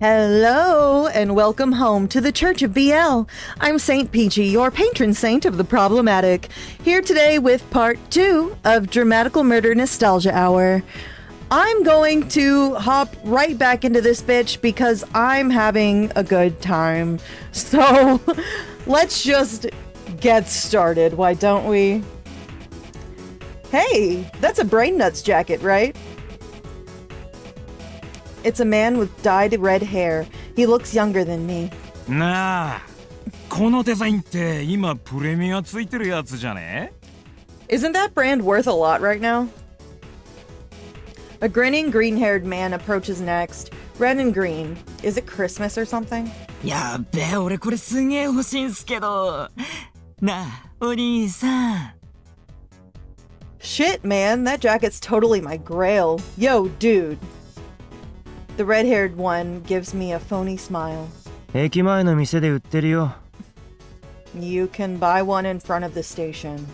Hello, and welcome home to the Church of BL. I'm Saint Peachy, your patron saint of the problematic, here today with part 2 of Dramatical Murder Nostalgia Hour. I'm going to hop right back into this bitch because I'm having a good time. So, let's just get started, why don't we? Hey, that's a Brain Nuts jacket, right? It's a man with dyed red hair. He looks younger than me. なあ、このデザインって今プレミアついてるやつじゃね? Isn't that brand worth a lot right now? A grinning green-haired man approaches next. Red and green. Is it Christmas or something? やっべえ、俺これすげえ欲しいんすけど。なあ、お兄さん。 Shit, man, that jacket's totally my grail. Yo, dude. The red-haired one gives me a phony smile. 駅前の店で売ってるよ。 You can buy one in front of the station.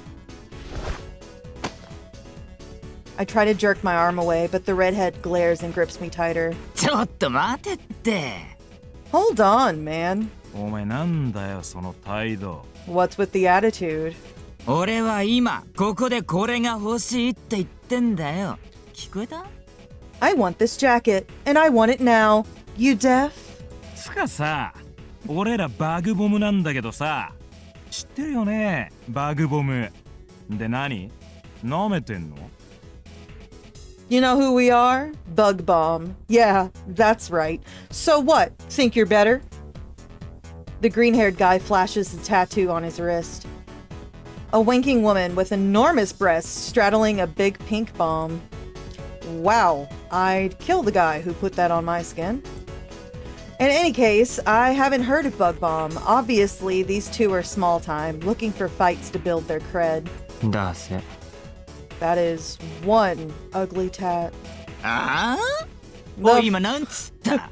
I try to jerk my arm away, but the redhead glares and grips me tighter. ちょっと待てって。 Hold on, man. お前なんだよその態度。 What's with the attitude? 俺は今ここでこれが欲しいって言ってんだよ。聞こえた？ I want this jacket, and I want it now. You deaf? つかさ、俺らバグボムなんだけどさ、知ってるよね、バグボム。で何？舐めてんの？ You know who we are? Bug Bomb. Yeah, that's right. So what? Think you're better? The green-haired guy flashes the tattoo on his wrist. A winking woman with enormous breasts straddling a big pink bomb. Wow, I'd kill the guy who put that on my skin. In any case, I haven't heard of Bug Bomb. Obviously, these two are small time, looking for fights to build their cred. だせ。 That is one ugly tat. ああ？おい今なんつった？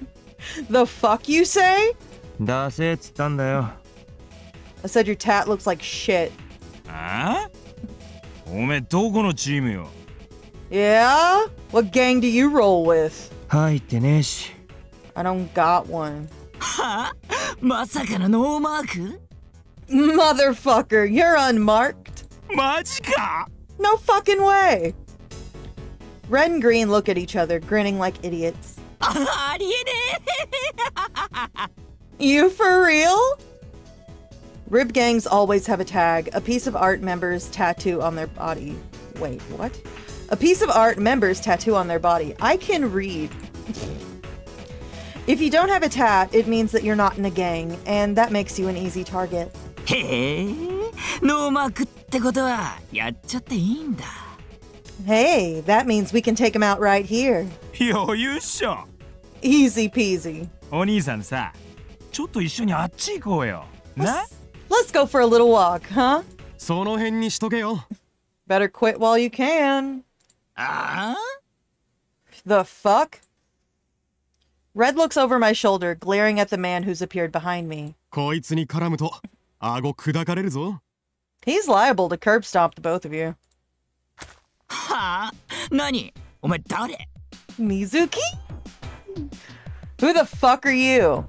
The fuck you say? だせっつったんだよ。 I said your tat looks like shit. ああ？おめえどこのチームよ？ Yeah? What gang do you roll with? 入ってねえし。 I don't got one. はあ？まさかのノーマーク？ Motherfucker, you're unmarked. マジか？ No fucking way. Red and green look at each other, grinning like idiots. ありえね You for real? Rib gangs always have a tag, a piece of art members tattoo on their body. Wait, what? A piece of art members tattoo on their body. I can read. If you don't have a tat, it means that you're not in a gang, and that makes you an easy target. え。へえ、ノーマークってことはやっちゃっていいんだ。 Hey, that means we can take him out right here. 余裕っしょ。 Easy peasy. お兄さんさ、ちょっと一緒にあっち行こうよ。な？ Let's go for a little walk, huh? その辺にしとけよ。 Better quit while you can. ああ？ The fuck? Red looks over my shoulder, glaring at the man who's appeared behind me. こいつに絡むと顎砕かれるぞ。 He's liable to curb stomp the both of you. はあ？何？お前誰？ Mizuki? Who the fuck are you?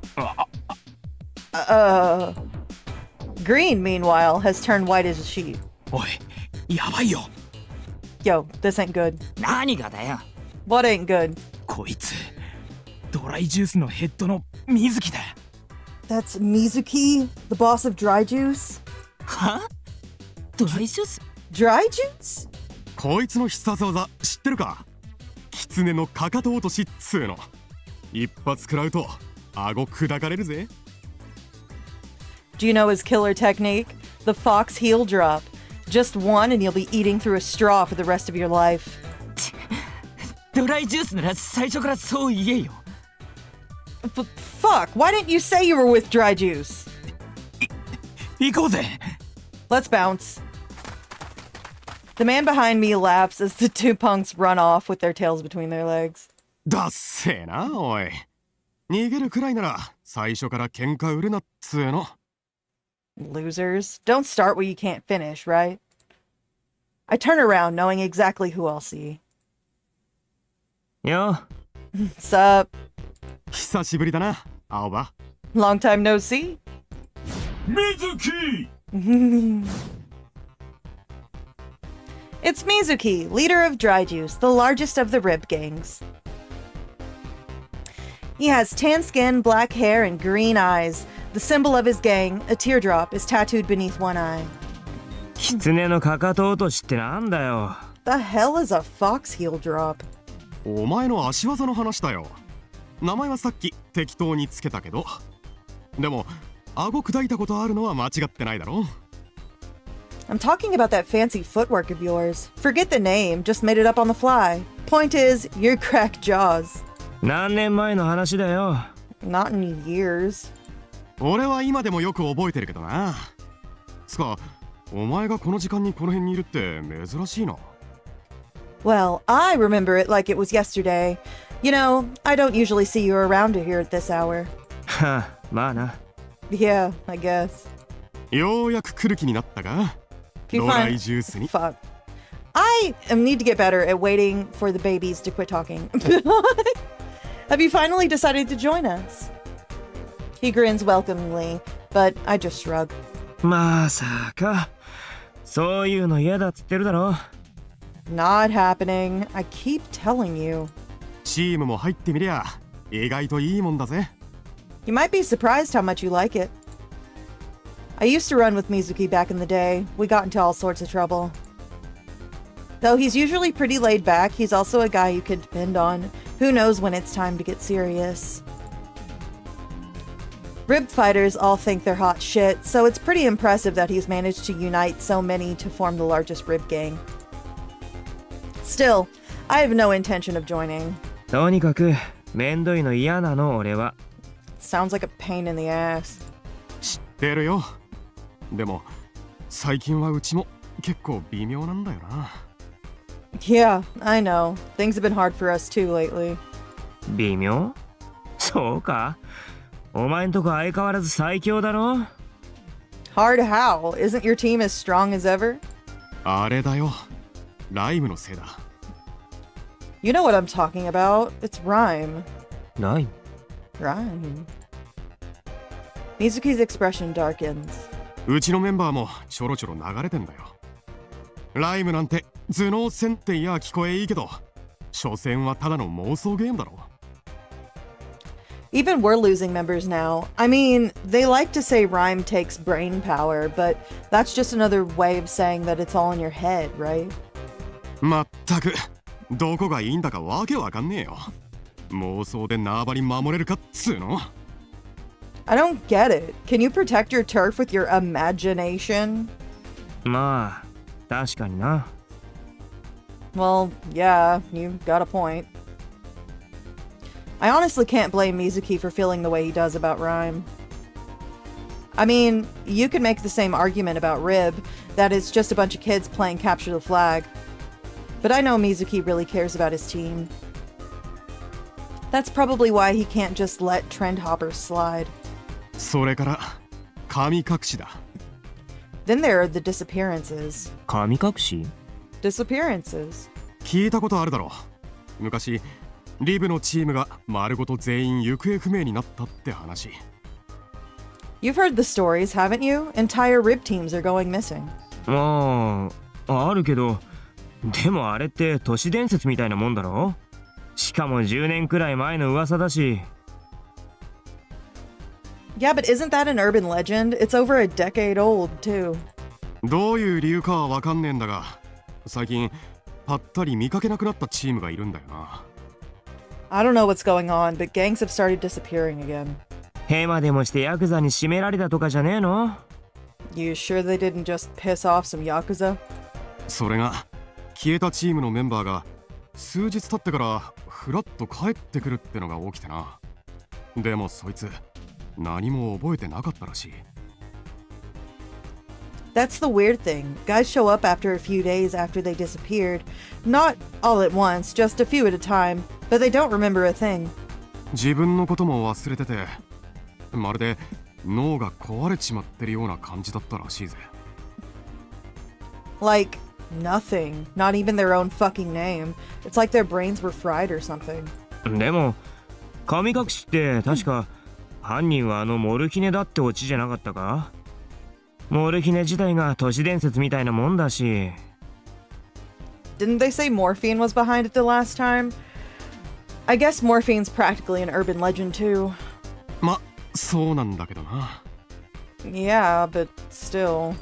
Green, meanwhile, has turned white as a sheet. おい、やばいよ。 Yo, this ain't good. 何がだよ？ What ain't good? こいつ、ドライジュースのヘッドの水木だ。 That's Mizuki, the boss of Dry Juice? は？ドライジュース？ Dry Juice? こいつの必殺技知ってるか？狐のかかと落としっつーの。一発食らうと顎砕かれるぜ。 Do you know his killer technique? The fox heel drop. Just one and you'll be eating through a straw for the rest of your life. ドライジュースなら最初からそう言えよ。 Fuck, why didn't you say you were with Dry Juice? 行こうぜ。 Let's bounce. The man behind me laughs as the two punks run off with their tails between their legs. だっせーなおい。逃げるくらいなら最初から喧嘩売るなっつーの。 Losers. Don't start what you can't finish, right? I turn around knowing exactly who I'll see. よ。 Sup? 久しぶりだな、青葉。 Long time no see. 水木 It's Mizuki, leader of Dry Juice, the largest of the rib gangs. He has tan skin, black hair, and green eyes. The symbol of his gang, a teardrop, is tattooed beneath one eye. 狐のかかと落としってなんだよ。 The hell is a fox heel drop? お前の足技の話だよ。名前はさっき適当につけたけど、でも顎砕いたことあるのは間違ってないだろ。 I'm talking about that fancy footwork of yours. Forget the name, just made it up on the fly. Point is, you're cracked jaws. 何年前の話だよ。 Not in years. 俺は今でもよく覚えてるけどな。つか、お前がこの時間にこの辺にいるって珍しいな。 Well, I remember it like it was yesterday. You know, I don't usually see you around here at this hour. はあ、まあな。 Yeah, I guess. ようやく来る気になったか。 If you ドライ find... ジュースに。 Fuck. I need to get better at waiting for the babies to quit talking. Have you finally decided to join us? He grins welcomingly, but I just shrug. まさか。そういうの嫌だっつってるだろ。 Not happening. I keep telling you. チームも入ってみりゃ意外といいもんだぜ。 You might be surprised how much you like it. I used to run with Mizuki back in the day. We got into all sorts of trouble. Though he's usually pretty laid back, he's also a guy you could depend on. Who knows when it's time to get serious. Rib fighters all think they're hot shit, so it's pretty impressive that he's managed to unite so many to form the largest rib gang. Still, I have no intention of joining. とにかく、めんどいの嫌なの俺は。 Sounds like a pain in the ass. 知ってるよ。でも最近はうちも結構微妙なんだよな。 Yeah, I know. Things have been hard for us too lately. 微妙？そうか？お前んとこ相変わらず最強だろ？ Hard how? Isn't your team as strong as ever? あれだよ。ライムのせいだ。 You know what I'm talking about. It's rhyme. ない。 Rhyme. Mizuki's expression darkens. うちのメンバーもちょろちょろ流れてんだよ。ライムなんて頭脳戦っていや聞こえいいけど、所詮はただの妄想ゲームだろ。 Even we're losing members now. I mean, they like to say rhyme takes brain power, but that's just another way of saying that it's all in your head, right? まったくどこがいいんだかわけわかんねえよ。妄想で縄張り守れるかっつーの。 I don't get it. Can you protect your turf with your imagination? まあ、確かにな。 Well, yeah, you got a point. I honestly can't blame Mizuki for feeling the way he does about rhyme. I mean, you could make the same argument about Rib, that it's just a bunch of kids playing capture the flag. But I know Mizuki really cares about his team. That's probably why he can't just let trend hoppers slide. それから神隠しだ。 Then there are the disappearances. 神隠し？ Disappearances. 聞いたことあるだろ。昔リブのチームが丸ごと全員行方不明になったって話。 You've heard the stories, haven't you? Entire Rib teams are going missing. まあ、あるけど、でもあれって都市伝説みたいなもんだろ？しかも10年くらい前の噂だし。 Yeah, but isn't that an urban legend? It's over a decade old, too. どういう理由かはわかんねえんだが、最近ぱったり見かけなくなったチームがいるんだよな。 I don't know what's going on, but gangs have started disappearing again. ヘマでもしてヤクザに締められたとかじゃねえの？ You sure they didn't just piss off some Yakuza? それが消えたチームのメンバーが数日経ってからフラッと帰ってくるってのが起きてな。でもそいつ何も覚えてなかったらしい。 That's the weird thing. Guys show up after a few days after they disappeared. Not all at once, just a few at a time, but they don't remember a thing. 自分のことも忘れてて、まるで脳が壊れちまってるような感じだったらしいぜ。 Like, nothing. Not even their own fucking name. It's like their brains were fried or something. でも、神隠しって確か犯人はあのモルヒネだってオチじゃなかったか？モルヒネ自体が都市伝説みたいなもんだし。 Didn't they say morphine was behind it the last time? I guess morphine's practically an urban legend too. ま、そうなんだけどな。Yeah, but still.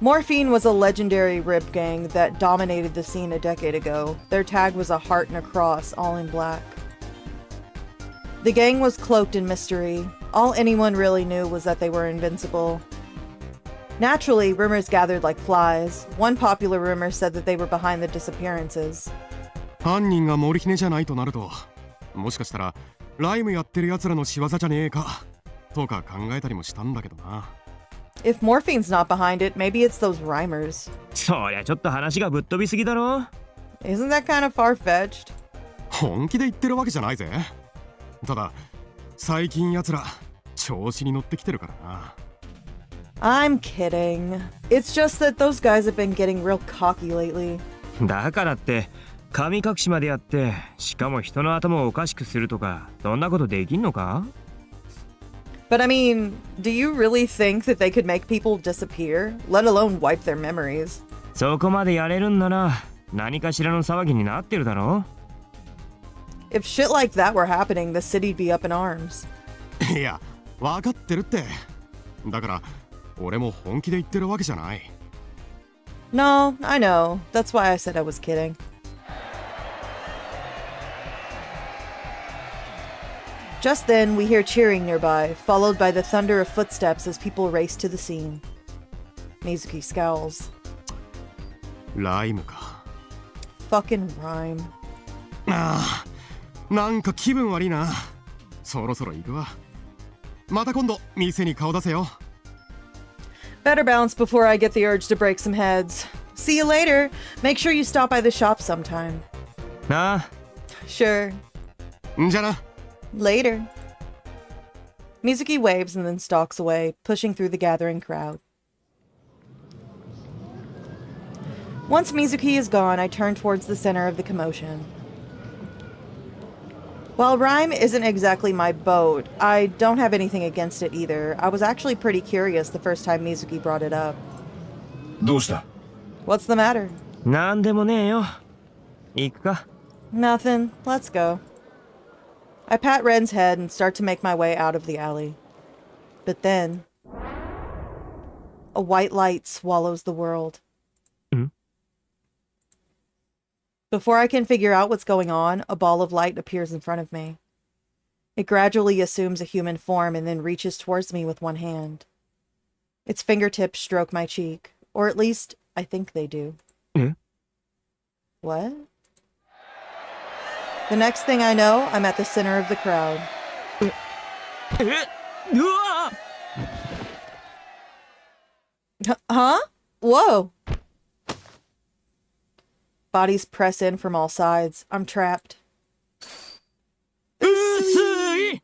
Morphine was a legendary rip gang that dominated the scene a decade ago. Their tag was a heart and a cross, all in black. The gang was cloaked in mystery. All anyone really knew was that they were invincible. Naturally, rumors gathered like flies. One popular rumor said that they were behind the disappearances. 犯人がモルヒネじゃないとなると、もしかしたらライムやってる奴らの仕業じゃねえかとか考えたりもしたんだけどな。If morphine's not behind it, maybe it's those rhymers. そりゃちょっと話がぶっ飛びすぎだろ。 Isn't that kind of far-fetched? 本気で言ってるわけじゃないぜ。ただ最近奴ら調子に乗ってきてるからな。I'm kidding. It's just that those guys have been getting real cocky lately. だからって神隠しまでやってしかも人の頭をおかしくするとかそんなことできんのか？ But I mean, do you really think that they could make people disappear, let alone wipe their memories? そこまでやれるんなら何かしらの騒ぎになってるだろ。 If shit like that were happening, the city'd be up in arms. いや、分かってるって。だから俺も本気で言ってるわけじゃない。 No, I know. That's why I said I was kidding. Just then, we hear cheering nearby, followed by the thunder of footsteps as people race to the scene. Mizuki scowls. ライムか。 Fucking rhyme. ああ、なんか気分悪いな。そろそろ行くわ。また今度店に顔出せよ。 Better bounce before I get the urge to break some heads. See you later. Make sure you stop by the shop sometime. なあ。 Sure. んじゃな。 Later. Mizuki waves and then stalks away, pushing through the gathering crowd. Once Mizuki is gone, I turn towards the center of the commotion. While rhyme isn't exactly my boat, I don't have anything against it either. I was actually pretty curious the first time Mizuki brought it up. どうした? What's the matter? なんでもねえよ。行くか。 Nothing. Let's go. I pat Ren's head and start to make my way out of the alley. But then, a white light swallows the world. Before I can figure out what's going on, a ball of light appears in front of me. It gradually assumes a human form and then reaches towards me with one hand. Its fingertips stroke my cheek, or at least I think they do. What? The next thing I know, I'm at the center of the crowd. うわ Huh? Whoa! Bodies press in from all sides. I'm trapped. 薄い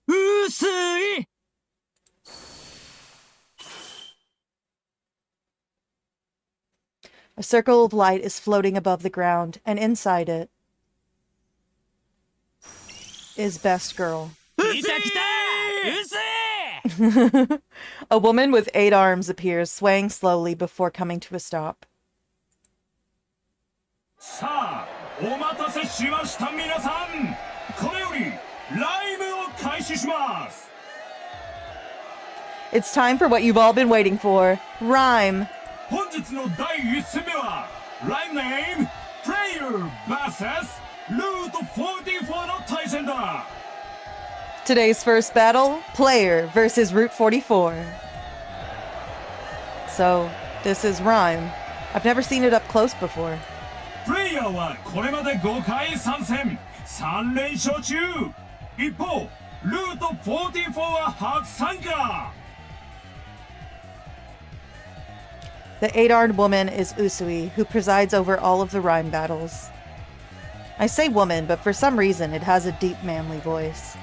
薄い A circle of light is floating above the ground, and inside it is Best Girl. 来た来た薄い A woman with 8 arms appears, swaying slowly before coming to a stop. さあ、お待たせしました皆さん。これよりライブを開始します。 It's time for what you've all been waiting for. Rhyme. 本日の第1戦目はライブネームプレイヤー vs ルート44の対戦だ。 Today's first battle, player versus Route 44. So, this is Rhyme. I've never seen it up close before. プレイヤーはこれまで5回参戦、3連勝中。一方、ルート44は初参加。 The 8-armed woman is Usui, who presides over all of the rhyme battles. I say woman, but for some reason it has a deep manly voice.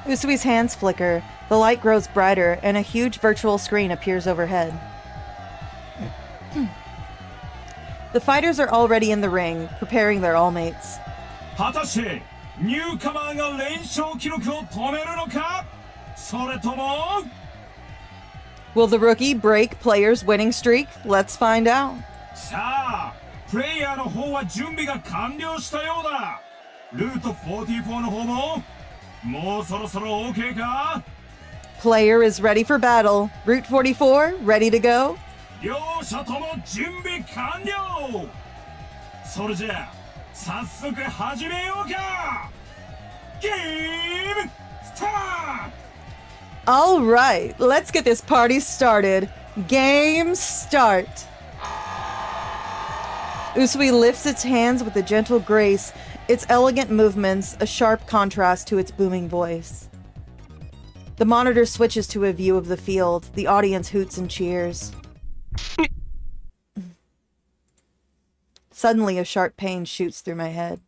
Usui's hands flicker, the light grows brighter, and a huge virtual screen appears overhead. The fighters are already in the ring, preparing their all-mates. 果たしてニューカマーが連勝記録を止めるのか、それとも Will the rookie break players' winning streak? Let's find out. さあプレイヤーの方は準備が完了したようだ。ルート44の方ももうそろそろ OK か。 Player is ready for battle. Route 44, ready to go? 両者とも準備完了。それじゃあ早速始めようか。ゲームスタート。 All right, let's get this party started. Game start. Usui lifts its hands with a gentle grace, its elegant movements a sharp contrast to its booming voice. The monitor switches to a view of the field. The audience hoots and cheers. Suddenly, a sharp pain shoots through my head.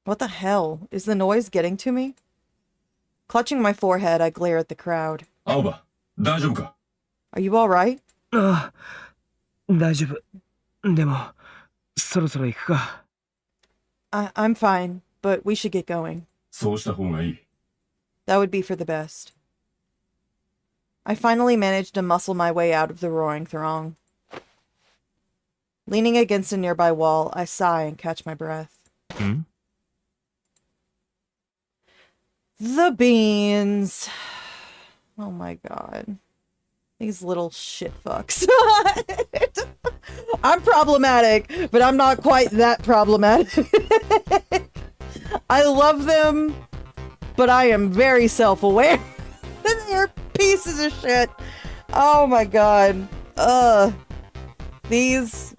What the hell? Is the noise getting to me? Clutching my forehead, I glare at the crowd. 青葉、大丈夫か。 Are you all right? ああ、大丈夫。でも、そろそろ行くか。I'm fine, but we should get going. そうした方がいい。 That would be for the best. I finally managed to muscle my way out of the roaring throng. Leaning against a nearby wall, I sigh and catch my breath. The beans. Oh my god. These little shit fucks. I'm problematic, but I'm not quite that problematic. I love them, but I am very self-aware. They're pieces of shit. Oh my god. These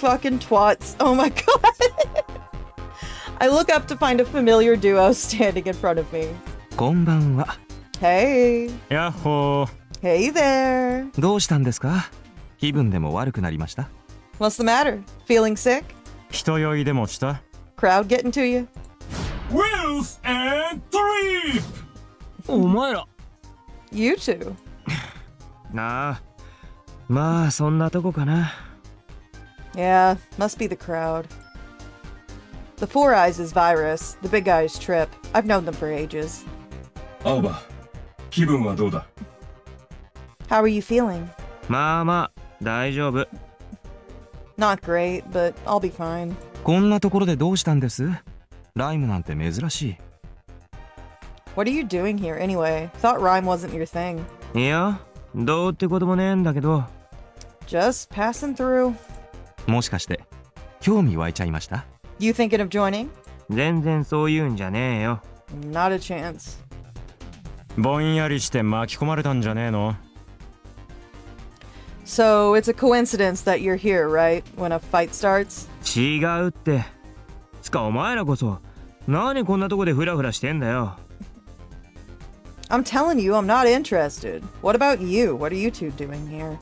fucking twats. Oh my god. I look up to find a familiar duo standing in front of me. こんばんは。 Hey. やっほー。 Hey there. どうしたんですか？気分でも悪くなりました？ What's the matter? Feeling sick? 人酔いでもした。 Crowd getting to you? Wheels and trip。 お前ら。 You two. なあ。まあそんなとこかな。 Yeah, must be the crowd. The Four Eyes is Virus, the Big Eyes Trip. I've known them for ages. 青葉、気分はどうだ。 How are you feeling? まあまあ大丈夫。 Not great, but I'll be fine. こんなところでどうしたんです？ライムなんて珍し What are you doing here anyway? Thought rhyme wasn't your thing. い。いや、どうってこともねえんだけど。 Just passing through. もしかして興味湧いちゃいました？ You thinking of joining? 全然そういうんじゃねえよ。 Not a chance. ぼんやりして巻き込まれたんじゃねえの。 So it's a coincidence that you're here, right? When a fight starts? 違うって。つかお前らこそ何こんなとこでフラフラしてんだよ。 I'm telling you, I'm not interested. What about you? What are you two doing here?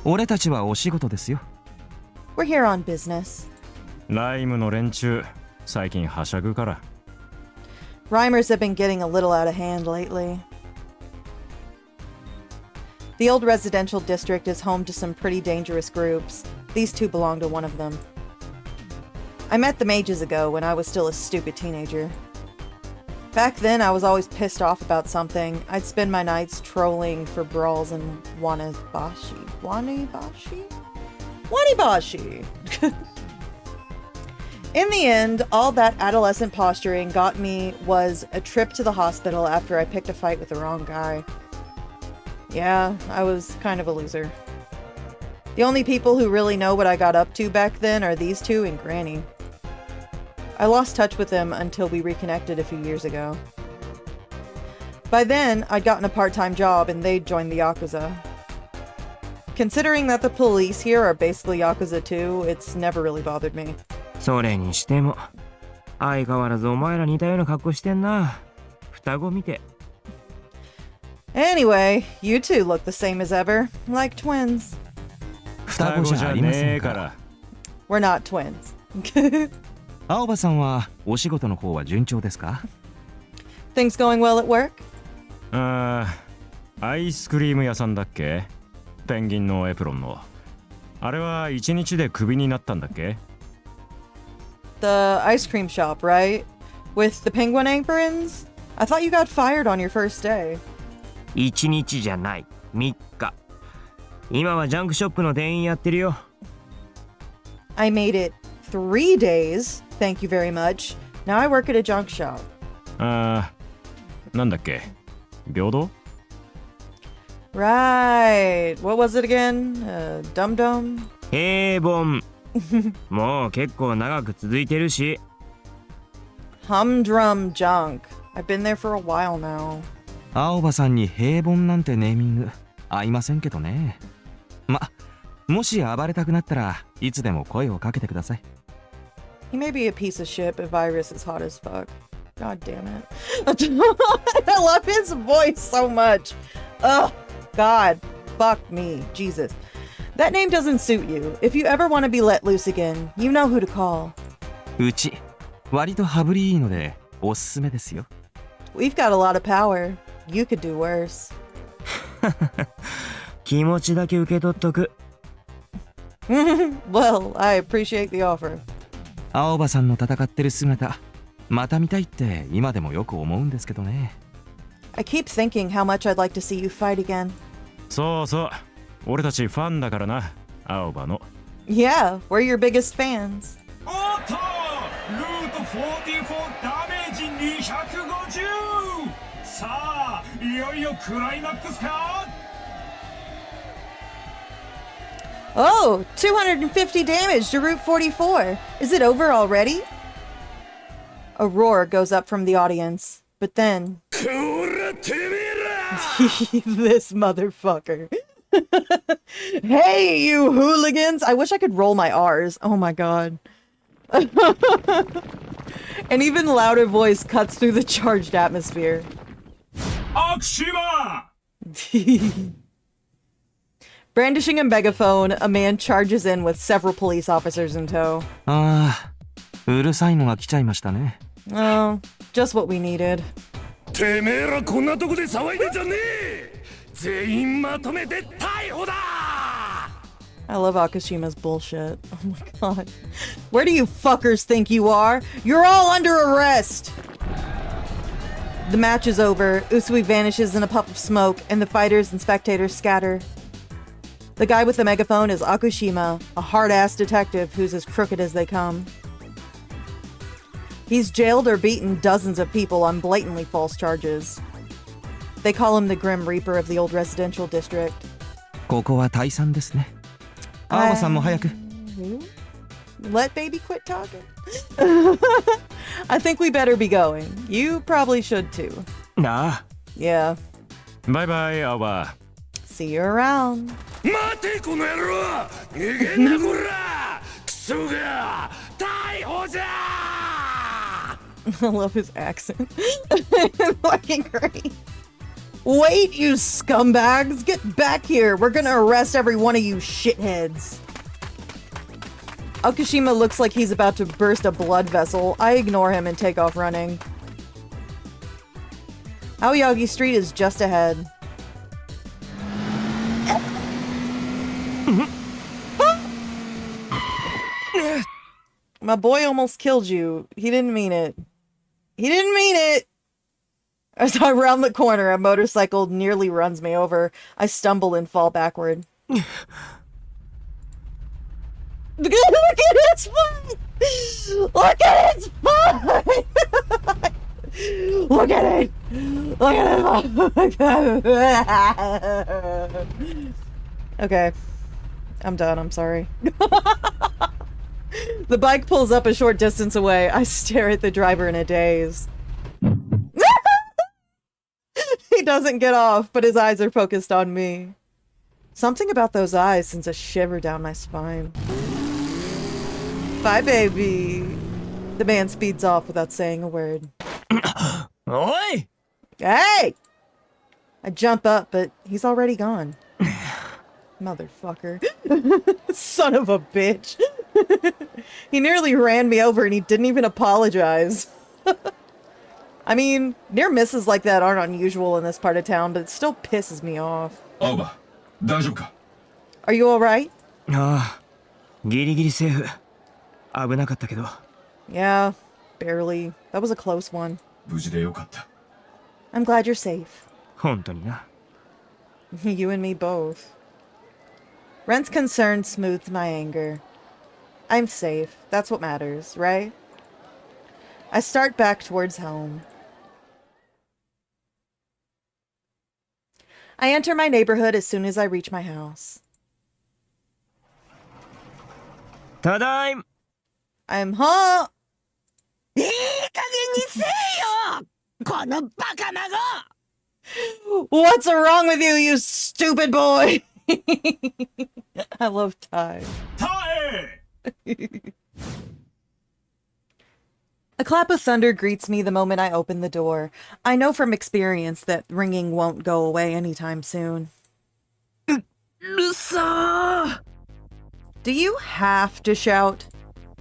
俺たちはお仕事ですよ。 We're here on business. ライムの連中、最近はしゃぐから。 Rhymers have been getting a little out of hand lately. The old residential district is home to some pretty dangerous groups. These two belong to one of them. I met them ages ago when I was still a stupid teenager. Back then, I was always pissed off about something. I'd spend my nights trolling for brawls in Wanibashi. In the end, all that adolescent posturing got me was a trip to the hospital after I picked a fight with the wrong guy. Yeah, I was kind of a loser. The only people who really know what I got up to back then are these two and Granny. I lost touch with them until we reconnected a few years ago. By then, I'd gotten a part-time job and they'd joined the Yakuza. Considering that the police here are basically Yakuza too, it's never really bothered me. それにしても相変わらずお前ら似たような格好してんな。双子見て。 Anyway, you two look the same as ever, like twins. 双子じゃありませんから。 We're not twins. 青葉さんはお仕事の方は順調ですか？ Things going well at work? アイスクリーム屋さんだっけ。ペンギンのエプロンの。あれは1日でクビになったんだっけ？ The ice cream shop, right? With the penguin aprons? I thought you got fired on your first day. 1日じゃない、3日。今はジャンクショップの店員やってるよ。I made it 3 days. Thank you very much. Now I work at a junk shop. なんだっけ？平等？ Right. What was it again? Dum Dum? 平凡。もう結構長く続いてるし。Humdrum junk. I've been there for a while now. 青葉さんに平凡なんてネーミング合いませんけどね。もし暴れたくなったらいつでも声をかけてください。He may be a piece of shit, but Virus is hot as fuck. God damn it. I love his voice so much. Ugh. God. Fuck me. Jesus. That name doesn't suit you. If you ever want to be let loose again, you know who to call. うち割と羽振りいいのでおすすめですよ。We've got a lot of power. You could do worse. 気持ちだけ受け取っとく。Well, I appreciate the offer. 青葉さんの戦ってる姿また見たいって今でもよく思うんですけどね。I keep thinking how much I'd like to see you fight again. そうそう。俺たちファンだからな、青葉の。Yeah, we're your biggest fans. おっとルート44ダメージ250。さあいよいよクライマックスか。 Oh, 250 damage to Route 44. Is it over already? A roar goes up from the audience, but then... This motherfucker. Hey, you hooligans! I wish I could roll my R's. Oh my god. An even louder voice cuts through the charged atmosphere. Akshima! Brandishing a megaphone, a man charges in with several police officers in tow. うるさいのが来ちゃいましたね。Oh, just what we needed. てめえらこんなとこで騒いでんじゃねえ。全員まとめて逮捕だ。 I love Akashima's bullshit. Oh my god. Where do you fuckers think you are? You're all under arrest! The match is over. Usui vanishes in a puff of smoke, and the fighters and spectators scatter. The guy with the megaphone is Akushima, a hard-ass detective who's as crooked as they come. He's jailed or beaten dozens of people on blatantly false charges. They call him the Grim Reaper of the old residential district. ここは退散ですね。青葉さんも早く。Let baby quit talking. I think we better be going. You probably should too. なあ。Yeah. バイバイ、青葉。See you around. 待てこの野郎。逃げんなこら。クソが逮捕じゃ。 I love his accent. Fucking great. Wait, you scumbags! Get back here! We're gonna arrest every one of you shitheads. Okushima looks like he's about to burst a blood vessel. I ignore him and take off running. Aoyagi Street is just ahead. My boy almost killed you. He didn't mean it. He didn't mean it! As I round the corner, a motorcycle nearly runs me over. I stumble and fall backward. Look at its foot! Look at its foot! Look at it! Look at it! Okay. I'm done, I'm sorry. The bike pulls up a short distance away. I stare at the driver in a daze. He doesn't get off, but his eyes are focused on me. Something about those eyes sends a shiver down my spine. Bye, baby. The man speeds off without saying a word. Oi! Hey! I jump up, but he's already gone. Motherfucker. Son of a bitch. He nearly ran me over and he didn't even apologize. I mean, near misses like that aren't unusual in this part of town, but it still pisses me off. 青葉、大丈夫か。Are you alright? ああ、ギリギリセーフ。危なかったけど。Yeah, barely. That was a close one. 無事でよかった。I'm glad you're safe. 本当にな。You and me both. Ren's concern smoothed my anger. I'm safe. That's what matters, right? I start back towards home. I enter my neighborhood as soon as I reach my house. ただいま。I'm home. いい加減にせえよこのバカ孫 What's wrong with you, you stupid boy? I love Ty. タエ A clap of thunder greets me the moment I open the door. I know from experience that ringing won't go away anytime soon. うるさー Do you have to shout?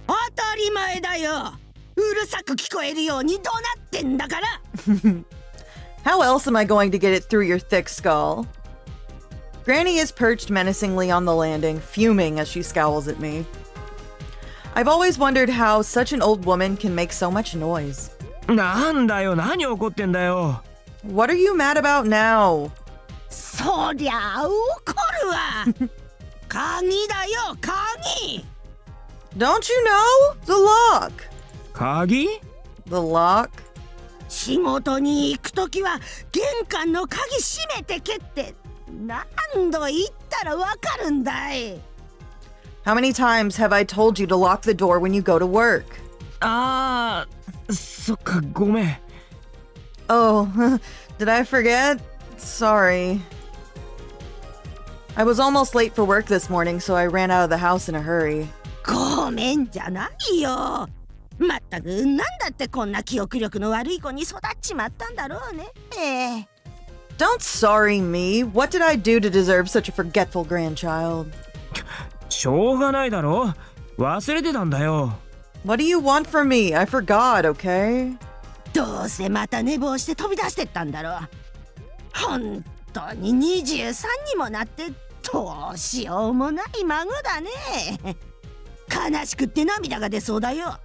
当たり前だようるさく聞こえるように怒鳴ってんだから How else am I going to get it through your thick skull? Granny is perched menacingly on the landing, fuming as she scowls at me. I've always wondered how such an old woman can make so much noise. なんだよ、何怒ってんだよ。What are you mad about now? そりゃ怒るわ鍵だよ鍵 Don't you know? The lock. 鍵？ The lock? 仕事に行くときは玄関の鍵閉めてけって何度言ったらわかるんだい How many times have I told you to lock the door when you go to work? ああ、そっか、ごめん。Oh, did I forget? Sorry. I was almost late for work this morning, so I ran out of the house in a hurry. ごめんじゃないよまったくなんだってこんな記憶力の悪い子に育っちまったんだろうね Don't sorry me. What did I do to deserve such a forgetful grandchild? しょうがないだろ。忘れてたんだよ。What do you want from me? I forgot, okay? どうせまた寝坊して飛び出してったんだろう本当に23にもなってどうしようもない孫だね悲しくって涙が出そうだよ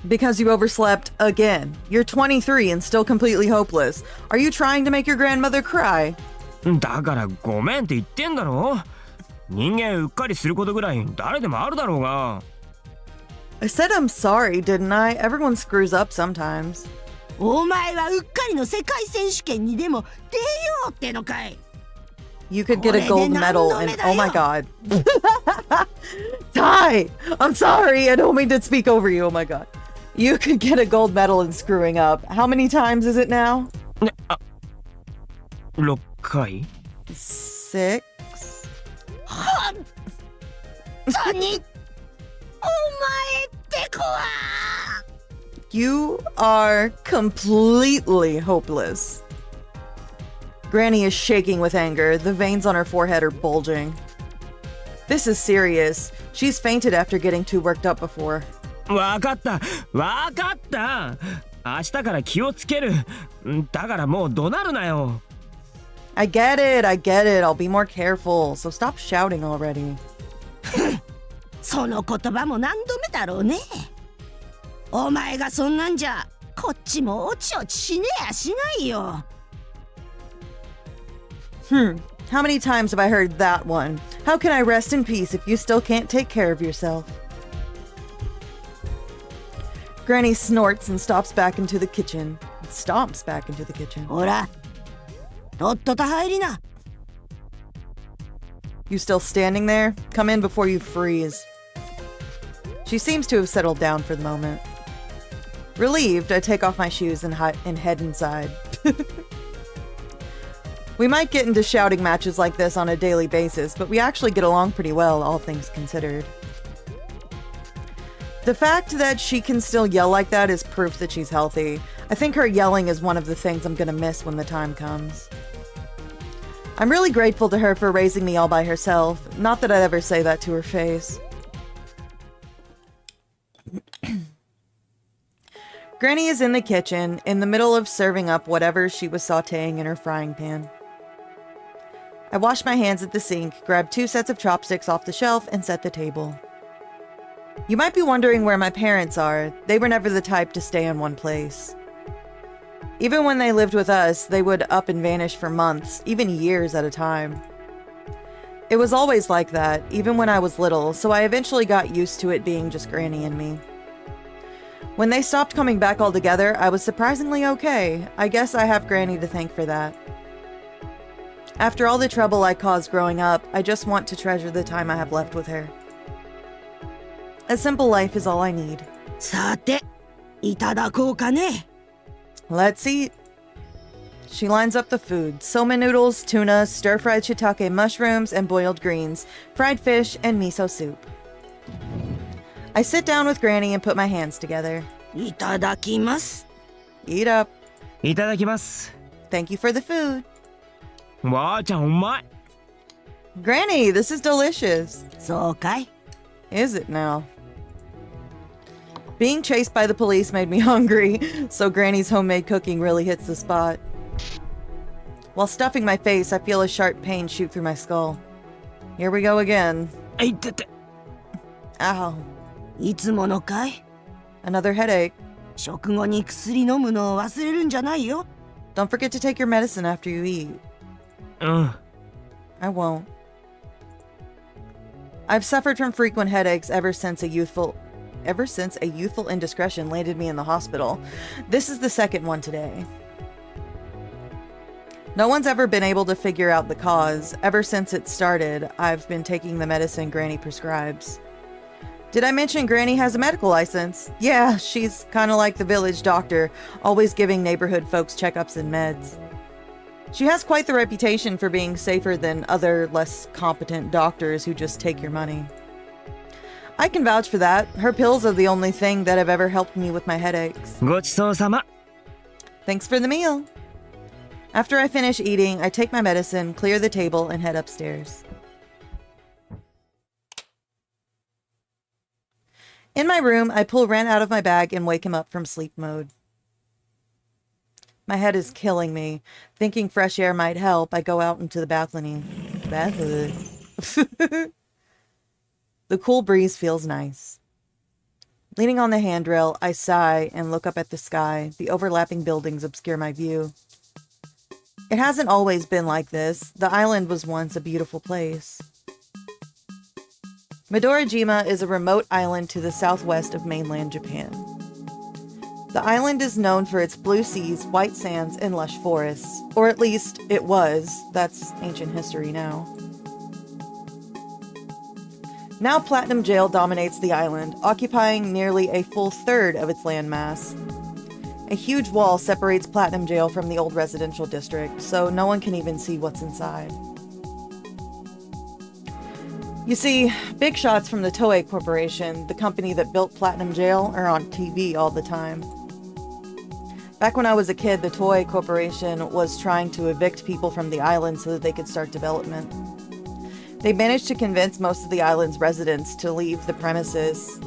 Because you overslept again. You're 23 and still completely hopeless. Are you trying to make your grandmother cry? だからごめんって言ってんだろ。人間うっかりすることぐらい誰でもあるだろうが。I said I'm sorry, didn't I? Everyone screws up sometimes. お前はうっかりの世界選手権にでも出ようってのかい You could get a gold medal and oh my god. Ty! I'm sorry, I don't mean to speak over you, oh my god. You could get a gold medal in screwing up. How many times is it now? 6回 6? 本当にお前って子は You are completely hopeless. Granny is shaking with anger. The veins on her forehead are bulging. This is serious. She's fainted after getting too worked up before. わかったわかった。明日から気をつける。だからもう怒鳴るなよ。I get it, I get it. I'll be more careful. So stop shouting already. その言葉も何度目だろうねお前がそんなんじゃこっちもおちおちしねえやしないよ How many times have I heard that one? How can I rest in peace if you still can't take care of yourself? Granny snorts and stops back into the kitchen. Stomps back into the kitchen. ほらとっとと入りな You still standing there? Come in before you freeze. She seems to have settled down for the moment. Relieved, I take off my shoes and head inside. We might get into shouting matches like this on a daily basis, but we actually get along pretty well, all things considered. The fact that she can still yell like that is proof that she's healthy. I think her yelling is one of the things I'm gonna miss when the time comes. I'm really grateful to her for raising me all by herself. Not that I'd ever say that to her face. Granny is in the kitchen, in the middle of serving up whatever she was sautéing in her frying pan. I washed my hands at the sink, grabbed 2 sets of chopsticks off the shelf, and set the table. You might be wondering where my parents are. They were never the type to stay in one place. Even when they lived with us, they would up and vanish for months, even years at a time. It was always like that, even when I was little, so I eventually got used to it being just Granny and me. When they stopped coming back altogether, I was surprisingly okay. I guess I have Granny to thank for that. After all the trouble I caused growing up, I just want to treasure the time I have left with her. A simple life is all I need. さて、いただこうかね。 Let's eat. She lines up the food. Somen noodles, tuna, stir-fried shiitake mushrooms, and boiled greens, fried fish, and miso soup. I sit down with Granny and put my hands together. いただきます。 Eat up. いただきます。 Thank you for the food. わーちゃんうまい。 Granny, this is delicious. そうかい。 Is it now? Being chased by the police made me hungry, so Granny's homemade cooking really hits the spot. While stuffing my face, I feel a sharp pain shoot through my skull. Here we go again. あいてて。 Ow. いつものかい。 Another headache. 食後に薬飲むのを忘れるんじゃないよ。 Don't forget to take your medicine after you eat. うん。 I won't. I've suffered from frequent headaches ever since a youthful indiscretion landed me in the hospital. This is the second one today. No one's ever been able to figure out the cause. Ever since it started, I've been taking the medicine Granny prescribes. Did I mention Granny has a medical license? Yeah, she's kind of like the village doctor, always giving neighborhood folks checkups and meds. She has quite the reputation for being safer than other, less competent doctors who just take your money. I can vouch for that. Her pills are the only thing that have ever helped me with my headaches. ごちそうさま。 Thanks for the meal. After I finish eating, I take my medicine, clear the table, and head upstairs. In my room, I pull Ren out of my bag and wake him up from sleep mode. My head is killing me. Thinking fresh air might help, I go out into the balcony. The cool breeze feels nice. Leaning on the handrail, I sigh and look up at the sky. The overlapping buildings obscure my view. It hasn't always been like this. The island was once a beautiful place. Midorajima is a remote island to the southwest of mainland Japan. The island is known for its blue seas, white sands, and lush forests. Or at least, it was. That's ancient history now. Now Platinum Jail dominates the island, occupying nearly a full third of its landmass. A huge wall separates Platinum Jail from the old residential district, so no one can even see what's inside. You see, big shots from the Toei Corporation, the company that built Platinum Jail, are on TV all the time. Back when I was a kid, the Toei Corporation was trying to evict people from the island so that they could start development. They managed to convince most of the island's residents to leave the premises.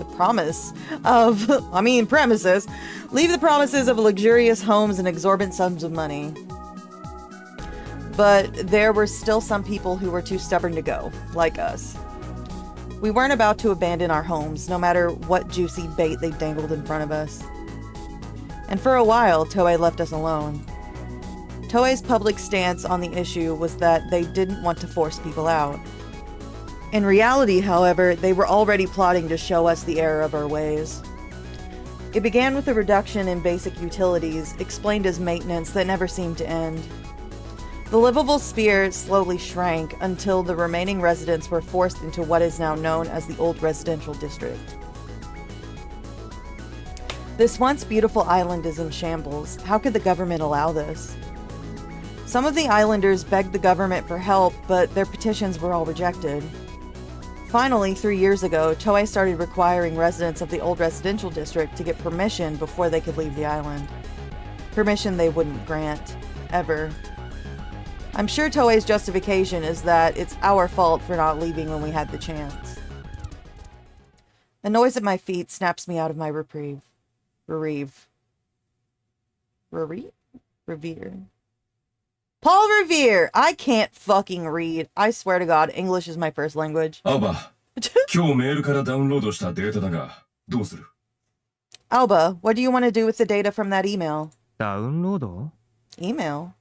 Leave the promises of luxurious homes and exorbitant sums of money. But there were still some people who were too stubborn to go, like us. We weren't about to abandon our homes, no matter what juicy bait they dangled in front of us. And for a while, Toei left us alone. Toei's public stance on the issue was that they didn't want to force people out. In reality, however, they were already plotting to show us the error of our ways. It began with a reduction in basic utilities, explained as maintenance that never seemed to end. The livable sphere slowly shrank until the remaining residents were forced into what is now known as the old residential district. This once beautiful island is in shambles. How could the government allow this? Some of the islanders begged the government for help, but their petitions were all rejected. Finally, 3 years ago, Toei started requiring residents of the old residential district to get permission before they could leave the island. Permission they wouldn't grant. Ever. I'm sure Toei's justification is that it's our fault for not leaving when we had the chance. The noise at my feet snaps me out of my reprieve. Revere. Paul Revere. I can't fucking read. I swear to God, English is my first language. アバ、今日メールからダウンロードしたデータだが、どうする？ Alba, what do you want to do with the data from that email? ダウンロード？ Email?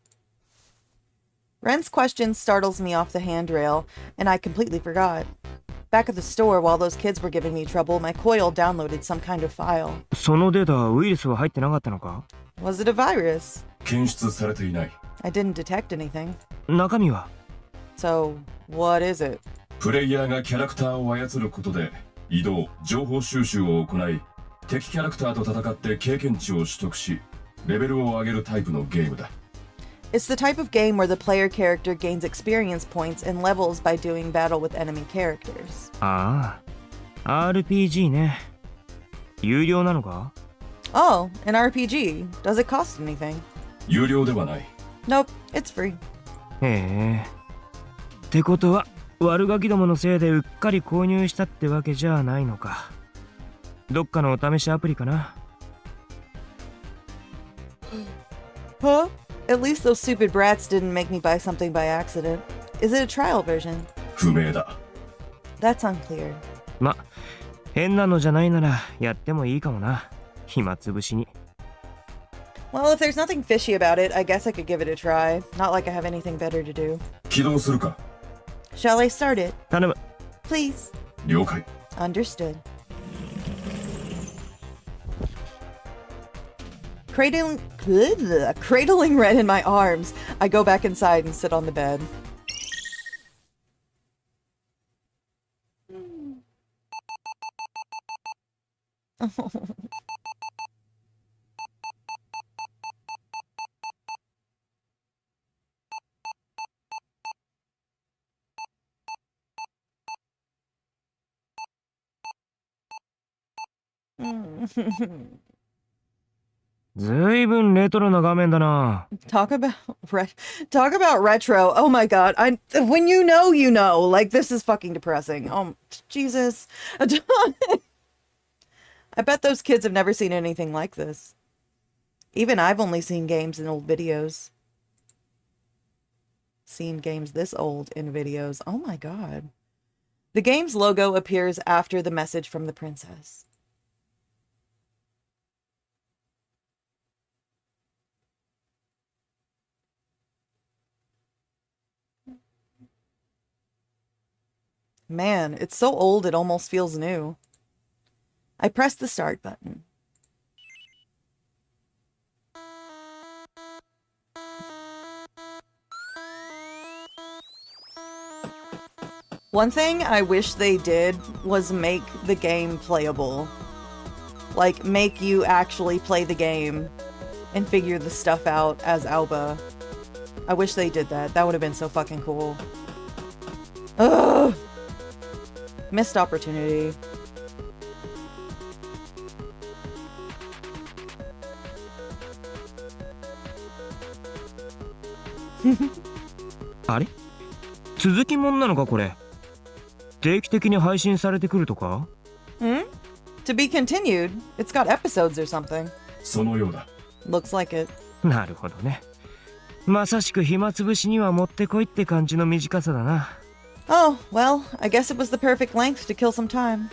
Ren's question startles me off the handrail, and I completely forgot. Back at the store, while those kids were giving me trouble, my coil downloaded some kind of file. そのデータ、ウイルスは入ってなかったのか？ Was it a virus? 検出されていない。 I didn't detect anything. 中身は？ So, what is it? プレイヤーがキャラクターを操ることで移動、情報収集を行い、敵キャラクターと戦って経験値を取得し、レベルを上げるタイプのゲームだ。It's the type of game where the player character gains experience points and levels by doing battle with enemy characters. ああ、RPG ね。有料なのか？ Oh, an RPG. Does it cost anything? 有料ではない。Nope, it's free. へえ。ってことは、悪ガキどものせいでうっかり購入したってわけじゃないのか。どっかのお試しアプリかな。Huh? At least those stupid brats didn't make me buy something by accident. Is it a trial version? 不明だ。That's unclear. ま、変なのじゃないならやってもいいかもな。暇つぶしに。Well, if there's nothing fishy about it, I guess I could give it a try. Not like I have anything better to do. 起動するか。 Shall I start it? 頼む。 Please. 了解。 Understood. Cradling Red in my arms, I go back inside and sit on the bed.ずいぶんレトロな画面だな。Talk about retro. Oh my god. When you know, you know. Like, this is fucking depressing. Oh, Jesus. I bet those kids have never seen anything like this. Even I've only seen games in old videos. Seen games this old in videos. Oh my god. The game's logo appears after the message from the princess. Man, it's so old it almost feels new. I press the start button. One thing I wish they did was make the game playable. Like, make you actually play the game and figure the stuff out as Alba. I wish they did that. That would have been so fucking cool. Ugh! Missed opportunity.あれ？続きもんなのかこれ？定期的に配信されてくるとか？ Hmm? To be continued. It's got episodes or something. そのようだ。Looks like it. なるほどね。まさしく暇つぶしにはもってこいって感じの短さだな。Oh, well, I guess it was the perfect length to kill some time.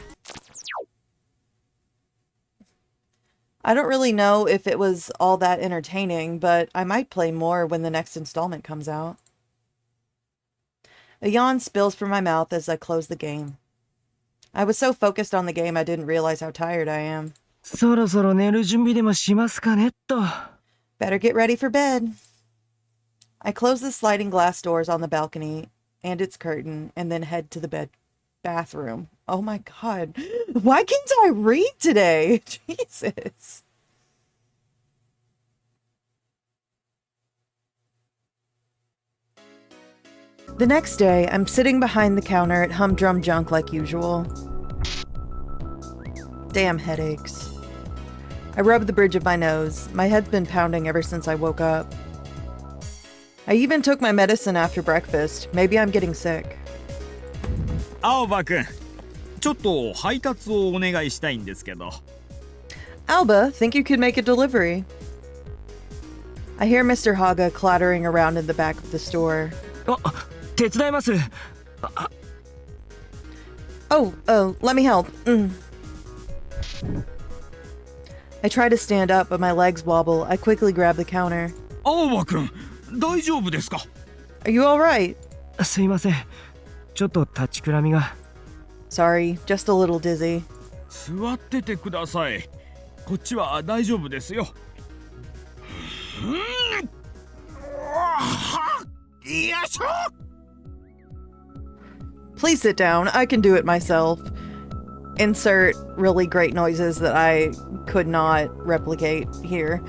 I don't really know if it was all that entertaining, but I might play more when the next installment comes out. A yawn spills from my mouth as I close the game. I was so focused on the game I didn't realize how tired I am. そろそろ寝る準備でもしますかねっと。Better get ready for bed. I close the sliding glass doors on the balcony and its curtain, and then head to the bathroom. Oh my god. Why can't I read today? Jesus. The next day, I'm sitting behind the counter at Humdrum Junk like usual. Damn headaches. I rub the bridge of my nose. My head's been pounding ever since I woke up. I even took my medicine after breakfast. Maybe I'm getting sick. 青葉くん、ちょっと配達をお願いしたいんですけど。Alba, think you could make a delivery? I hear Mr. Haga clattering around in the back of the store. あ、手伝います。 Oh, let me help. I try to stand up, but my legs wobble. I quickly grab the counter. 青葉くん、大丈夫ですか？ Are you alright? すいません。ちょっと立ちくらみが。 Sorry, just a little dizzy. 座っててください。こっちは大丈夫ですよ。よいしょ。 Please sit down. I can do it myself. Insert really great noises that I could not replicate here.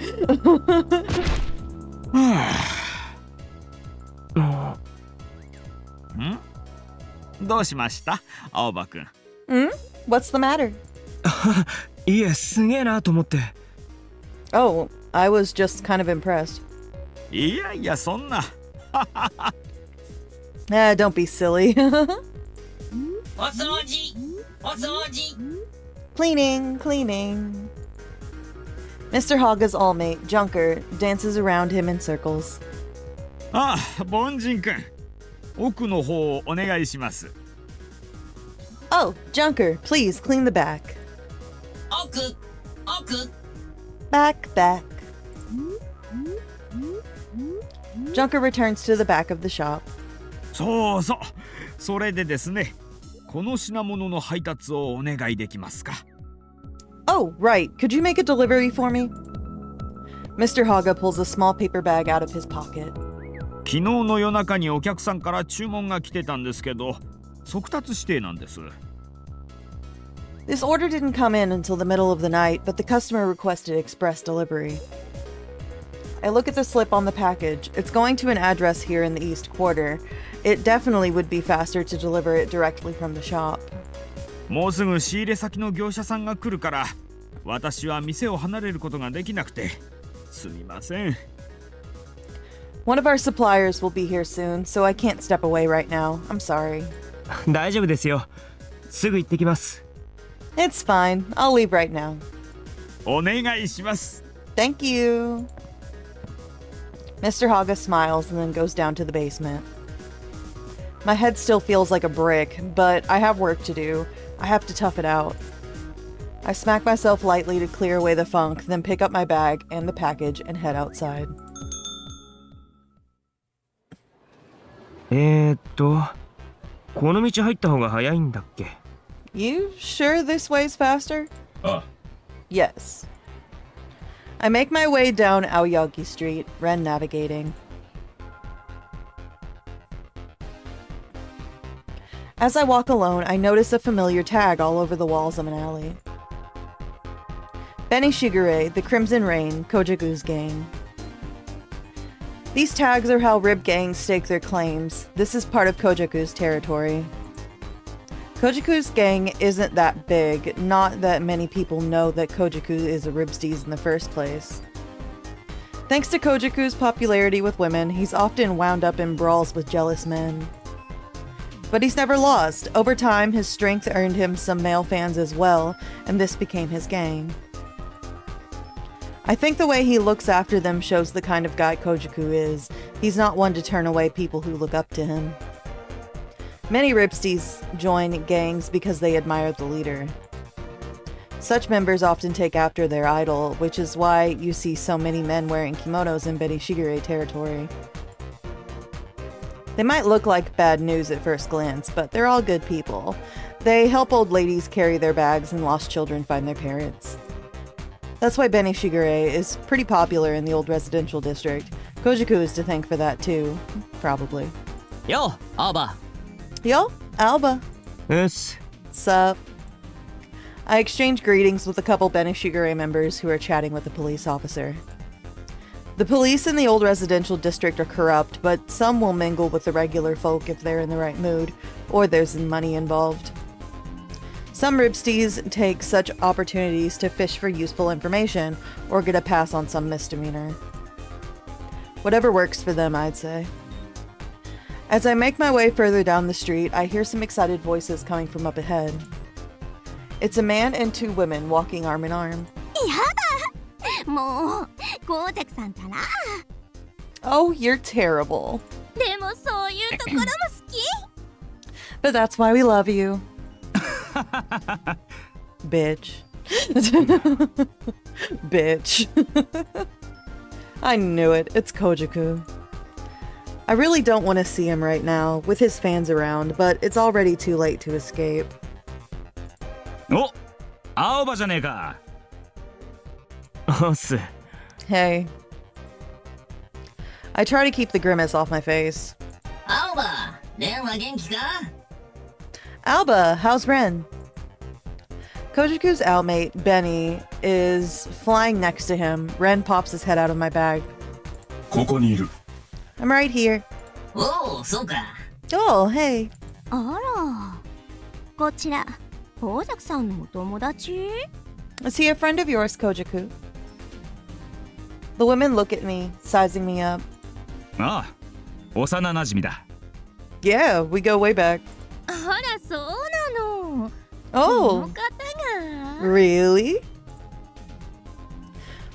どうしました、青葉くん？ What's the matter? いえ、すげえなと思って。 Oh, I was just kind of impressed. いやいや、そんな。Don't be silly. お掃除お掃除 Cleaning, cleaning. Mr. Haga's all-mate, Junker, dances around him in circles. ああ、凡人くん。奥の方をお願いします。 Oh, Junker, please clean the back. 奥奥 Back, back. Junker returns to the back of the shop. そうそう。それでですね、この品物の配達をお願いできますか？ Oh, right. Could you make a delivery for me? Mr. Haga pulls a small paper bag out of his pocket. 昨日の夜中にお客さんから注文が来てたんですけど、速達指定なんです。 This order didn't come in until the middle of the night, but the customer requested express delivery. I look at the slip on the package. It's going to an address here in the East Quarter. It definitely would be faster to deliver it directly from the shop. もうすぐ仕入れ先の業者さんが来るから、私は店を離れることができなくて、すみません。 One of our suppliers will be here soon, so I can't step away right now. I'm sorry. 大丈夫ですよ。すぐ行ってきます。 It's fine. I'll leave right now. お願いします。 Thank you. Mr. Haga smiles and then goes down to the basement. My head still feels like a brick, but I have work to do. I have to tough it out. I smack myself lightly to clear away the funk, then pick up my bag and the package and head outside. この道入った方が早いんだっけ？ You sure this way's faster? Yes. I make my way down Aoyagi Street, Ren navigating. As I walk alone, I notice a familiar tag all over the walls of an alley. Benny Shigure, the Crimson Rain, Kojaku's gang. These tags are how rib gangs stake their claims. This is part of Kojaku's territory. Kojaku's gang isn't that big, not that many people know that Kojaku is a ribsteez in the first place. Thanks to Kojaku's popularity with women, he's often wound up in brawls with jealous men. But he's never lost. Over time, his strength earned him some male fans as well, and this became his gang. I think the way he looks after them shows the kind of guy Kojaku is. He's not one to turn away people who look up to him. Many ribstees join gangs because they admire the leader. Such members often take after their idol, which is why you see so many men wearing kimonos in Benny Shigure territory. They might look like bad news at first glance, but they're all good people. They help old ladies carry their bags and lost children find their parents. That's why Benny Shigure is pretty popular in the old residential district. Kojaku is to thank for that too, probably. Yo, Alba. Yo, Alba. Yes. Sup? I exchange greetings with a couple Benny Shigure members who are chatting with a police officer. The police in the old residential district are corrupt, but some will mingle with the regular folk if they're in the right mood, or there's money involved. Some ribstees take such opportunities to fish for useful information, or get a pass on some misdemeanor. Whatever works for them, I'd say. As I make my way further down the street, I hear some excited voices coming from up ahead. It's a man and two women walking arm in arm. もうゴーザクさんたら Oh, you're terrible. でもそういうところも好き But that's why we love you. Bitch. Bitch. I knew it. It's Kojiku. I really don't want to see him right now, with his fans around, but it's already too late to escape. お、青葉じゃねえか。おっす。 Hey. I try to keep the grimace off my face. 青葉、レンは元気か？ Alba, how's Ren? Kojiku's outmate, Benny, is flying next to him. Ren pops his head out of my bag. ここにいる。 I'm right here. おお、そうか。 Oh, hey. あらこちら宝雀さんのお友達 Is he a friend of yours, Kojiku? The women look at me, sizing me up. ああ、幼馴染だ。Yeah, we go way back. あらそうなのこ Oh, の方が really?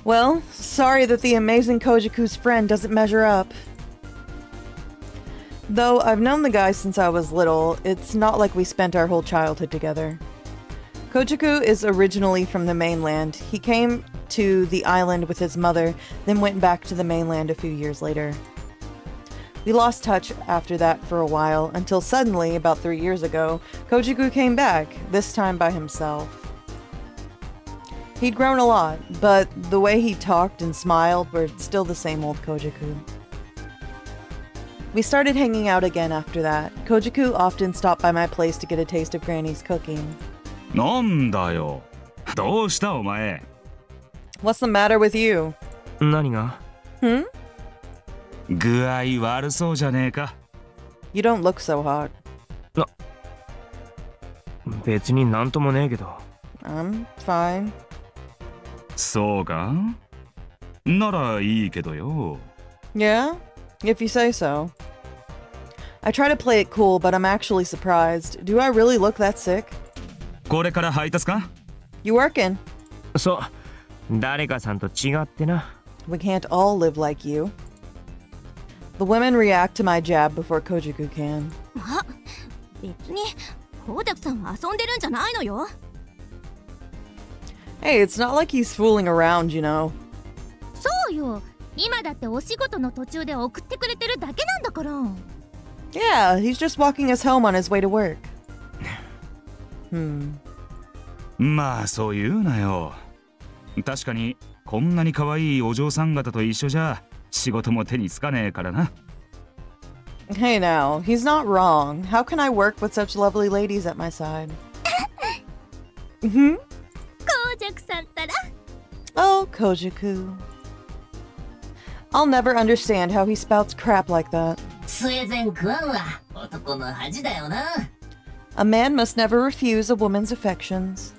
Well, sorry that the amazing Kojiku's friend doesn't measure up. Though I've known the guy since I was little, it's not like we spent our whole childhood together. Kojiku is originally from the mainland. He came to the island with his mother, then went back to the mainland a few years later. We lost touch after that for a while, until suddenly, about 3 years ago, Kojiku came back, this time by himself. He'd grown a lot, but the way he talked and smiled were still the same old Kojiku. We started hanging out again after that. Kojiku often stopped by my place to get a taste of Granny's cooking. なんだよ。どうしたお前。 What's the matter with you? 何が？ Hmm? 具合悪そうじゃねえか。 You don't look so hot. 別になんともねえけど。I'm fine. そうか？ならいいけどよ。 Yeah? If you say so. I try to play it cool, but I'm actually surprised. Do I really look that sick? これから配達か？ You working? そう。誰かさんと違ってな。 We can't all live like you. The women react to my jab before Kojiku can. あ別に宝雀さんは遊んでるんじゃないのよ Hey, it's not like he's fooling around, you know. そうよ今だってお仕事の途中で送ってくれてるだけなんだから Yeah, he's just walking us home on his way to work. Hmm. まあそう言うなよ。確かにこんなに可愛いお嬢さん方と一緒じゃ仕事も手につかねえからな。 Hey now, he's not wrong. How can I work with such lovely ladies at my side? Hmm? 宝雀さんたら Oh, Kojiku. I'll never understand how he spouts crap like that. スウェーデン食わんは男の恥だよな。 A man must never refuse a woman's affections.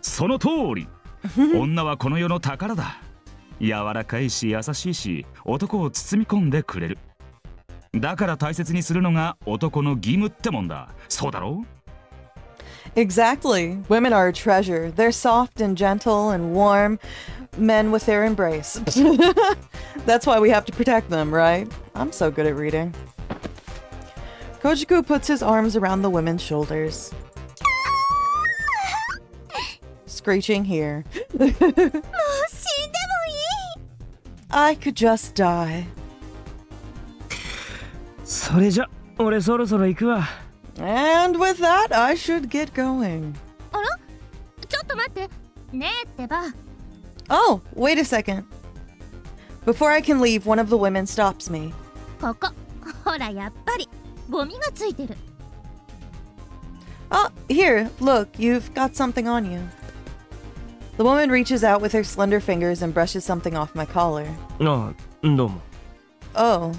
その通り。女はこの世の宝だ。柔らかいし優しいし男を包み込んでくれる。だから大切にするのが男の義務ってもんだ。そうだろ？ Exactly. Women are a treasure. They're soft and gentle and warm. Men with their embrace. That's why we have to protect them, right? I'm so good at reading. Kojiku puts his arms around the women's shoulders. Screeching here. もう死んでもいい I could just die. それじゃ俺そろそろ行くわ。 And with that, I should get going. あらちょっと待ってねえってば Oh, wait a second. Before I can leave, one of the women stops me. ここほらやっぱりゴミがついてる Oh, here, look, you've got something on you. The woman reaches out with her slender fingers and brushes something off my collar. ああ、どうも。 Oh,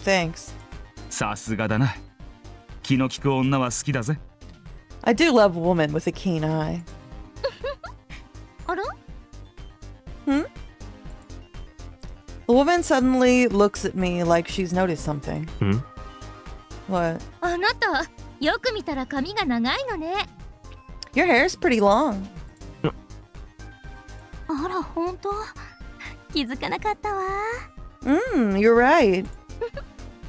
thanks. さすがだな。気の利く女は好きだぜ。 I do love a woman with a keen eye. あら Hmm? The woman suddenly looks at me like she's noticed something. Hmm? What? あなたよく見たら髪が長いのね Your hair's pretty long. あら本当気づかなかったわ You're right.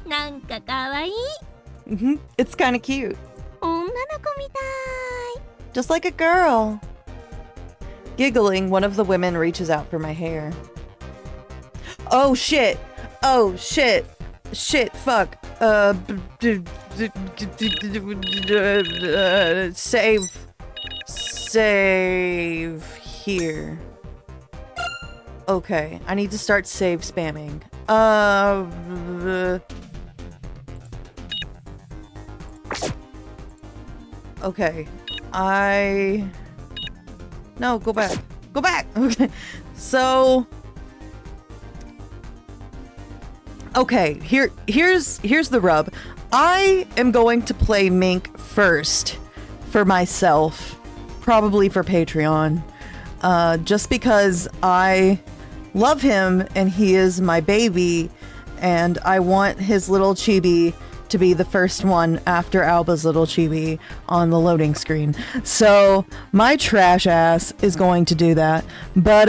なんかかわいい。 It's kind of cute. 女の子みたい。 Just like a girl. Giggling, one of the women reaches out for my hair. Oh shit! Oh shit! Shit! Fuck! Save here. Okay, I need to start save spamming. Okay, No, go back. Go back! Okay, so... Okay, here's the rub. I am going to play Mink first for myself, probably for Patreon, just because I love him and he is my baby, and I want his little chibi to be the first one after Alba's little chibi on the loading screen. So my trash ass is going to do that, but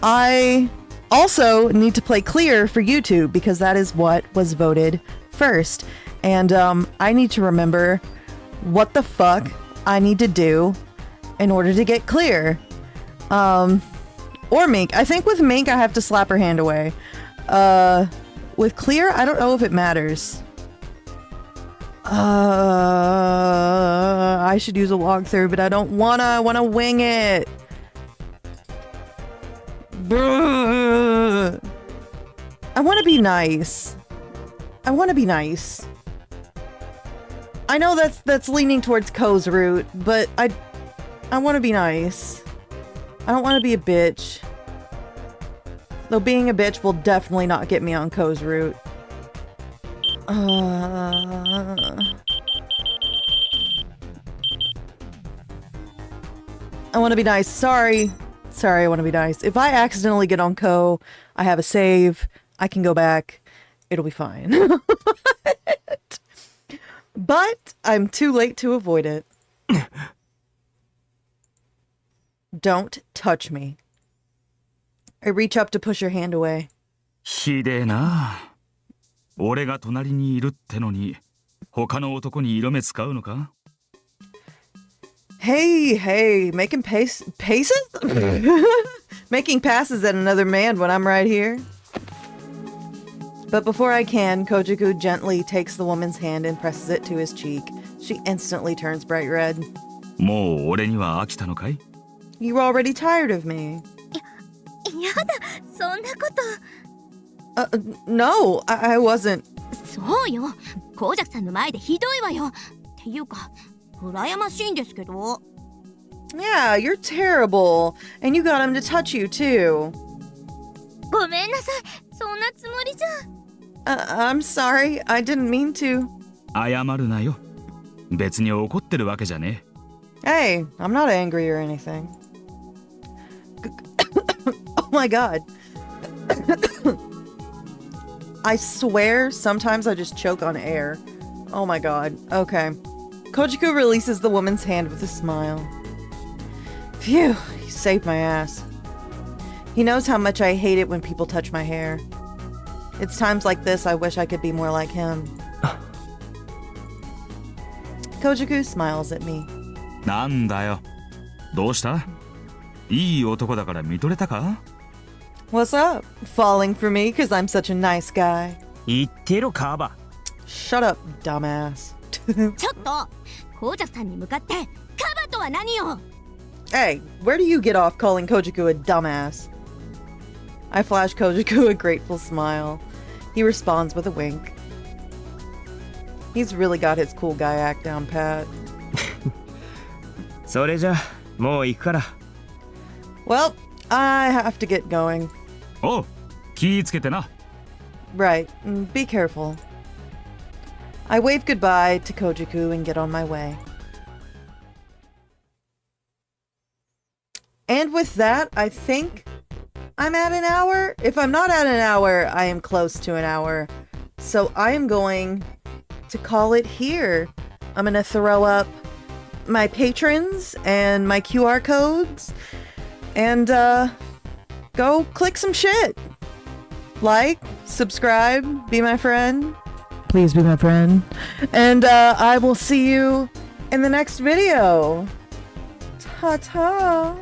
I also need to play clear for YouTube because that is what was voted first. And I need to remember what the fuck I need to do in order to get clear. Or Mink. I think with Mink I have to slap her hand away. With clear, I don't know if it matters. I should use a walkthrough, but I don't wanna. I wanna wing it. I want to be nice. I want to be nice. I know that's leaning towards Ko's route, but I want to be nice. I don't want to be a bitch. Though being a bitch will definitely not get me on Ko's route. I want to be nice. Sorry, I want to be nice. If I accidentally get on Ko, I have a save. I can go back. It'll be fine. But I'm too late to avoid it. Don't touch me. I reach up to push her hand away. ひでえな。俺が隣にいるってのに、他の男に色目使うのか? Hey, making paces? Making passes at another man when I'm right here. But before I can, Kojiku gently takes the woman's hand and presses it to his cheek. She instantly turns bright red. もう俺には飽きたのかい? You were already tired of me. やだ、そんなこと。No, I wasn't. そうよ、コウジャクさんの前でひどいわよ。っていうか、羨ましいんですけど。Yeah, you're terrible. And you got him to touch you too. ごめんなさい、そんなつもりじゃ。I'm sorry, I didn't mean to. 謝るなよ。別に怒ってるわけじゃねえ。Hey, I'm not angry or anything. Oh my god. I swear sometimes I just choke on air. Oh my god. Okay. Kojiku releases the woman's hand with a smile. Phew, he saved my ass. He knows how much I hate it when people touch my hair. It's times like this I wish I could be more like him. Kojiku smiles at me. なんだよ。どうした?いい男だから見とれたか? What's up? Falling for me because I'm such a nice guy. 言ってろカバ. Shut up, dumbass. ちょっと、コウジャクさんに向かってカバとは何よ? Hey, where do you get off calling Kojiku a dumbass? I flash Kojiku a grateful smile. He responds with a wink. He's really got his cool guy act down pat. それじゃもう行くから。Well, I have to get going. おう、気ぃつけてな。Right, be careful. I wave goodbye to Kojiku and get on my way. And with that, I think I'm at an hour. If I'm not at an hour, I am close to an hour. So I am going to call it here. I'm going to throw up my patrons and my QR codes and go click some shit. like, subscribe, be my friend. Please be my friend. And I will see you in the next video. Ta-ta.